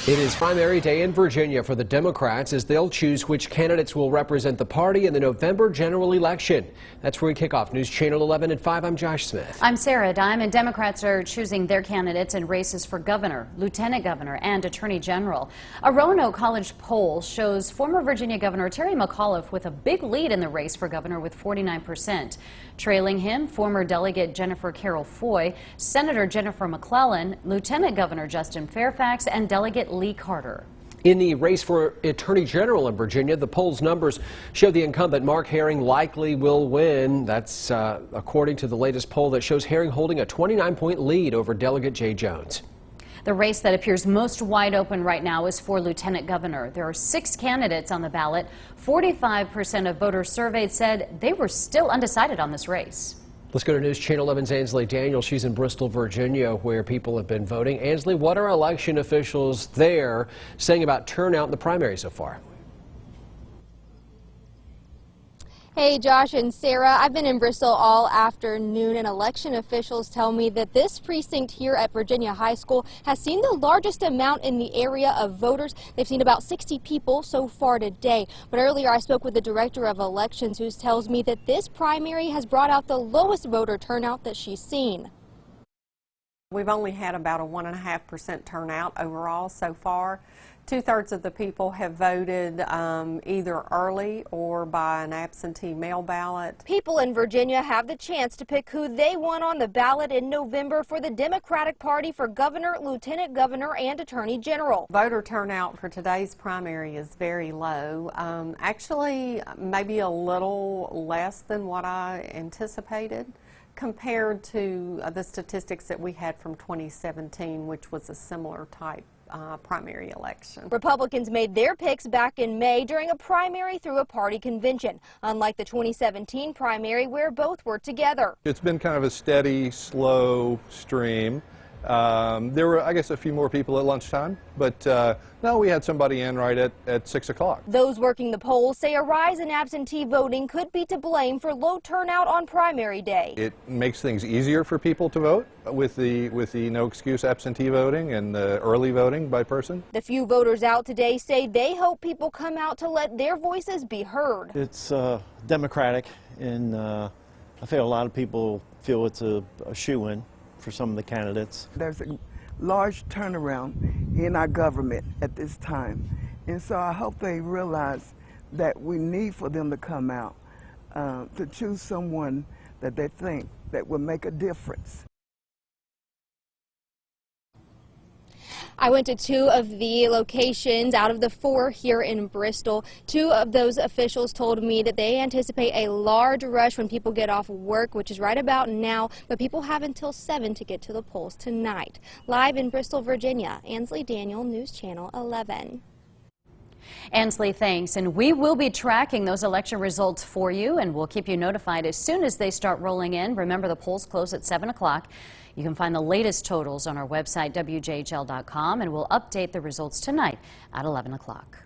It is primary day in Virginia for the Democrats as they'll choose which candidates will represent the party in the November general election. That's where we kick off. News Channel 11 at 5. I'm Josh Smith. I'm Sarah Dime, and Democrats are choosing their candidates in races for governor, lieutenant governor, and attorney general. A Roanoke College poll shows former Virginia Governor Terry McAuliffe with a big lead in the race for governor with 49%. Trailing him, former delegate Jennifer Carroll Foy, Senator Jennifer McClellan, Lieutenant Governor Justin Fairfax, and Delegate Lee Carter. In the race for Attorney General in Virginia, the poll's numbers show the incumbent Mark Herring likely will win. That's according to the latest poll that shows Herring holding a 29-point lead over Delegate Jay Jones. The race that appears most wide open right now is for lieutenant governor. There are 6 candidates on the ballot. 45% of voters surveyed said they were still undecided on this race. Let's go to News Channel 11's Ansley Daniel. She's in Bristol, Virginia, where people have been voting. Ansley, what are election officials there saying about turnout in the primary so far? Hey, Josh and Sarah, I've been in Bristol all afternoon, and election officials tell me that this precinct here at Virginia High School has seen the largest amount in the area of voters. They've seen about 60 people so far today. But earlier I spoke with the director of elections, who tells me that this primary has brought out the lowest voter turnout that she's seen. We've only had about a 1.5% turnout overall so far. 2/3 of the people have voted either early or by an absentee mail ballot. People in Virginia have the chance to pick who they want on the ballot in November for the Democratic Party for governor, lieutenant governor, and attorney general. Voter turnout for today's primary is very low. Actually, maybe a little less than what I anticipated, compared to the statistics that we had from 2017, which was a similar type primary election. Republicans made their picks back in May during a primary through a party convention, unlike the 2017 primary where both were together. It's been kind of a steady, slow stream. There were, I guess, a few more people at lunchtime, but no, we had somebody in right at 6 o'clock. Those working the polls say a rise in absentee voting could be to blame for low turnout on primary day. It makes things easier for people to vote with the no excuse absentee voting and the early voting by person. The few voters out today say they hope people come out to let their voices be heard. It's democratic, and I feel a lot of people feel it's a shoo-in for some of the candidates. There's a large turnaround in our government at this time, and so I hope they realize that we need for them to come out to choose someone that they think that will make a difference. I went to 2 of the locations out of the 4 here in Bristol. 2 of those officials told me that they anticipate a large rush when people get off work, which is right about now, but people have until 7 to get to the polls tonight. Live in Bristol, Virginia, Ansley Daniel, News Channel 11. Ansley, thanks. And we will be tracking those election results for you, and we'll keep you notified as soon as they start rolling in. Remember, the polls close at 7 o'clock. You can find the latest totals on our website, WJHL.com, and we'll update the results tonight at 11 o'clock.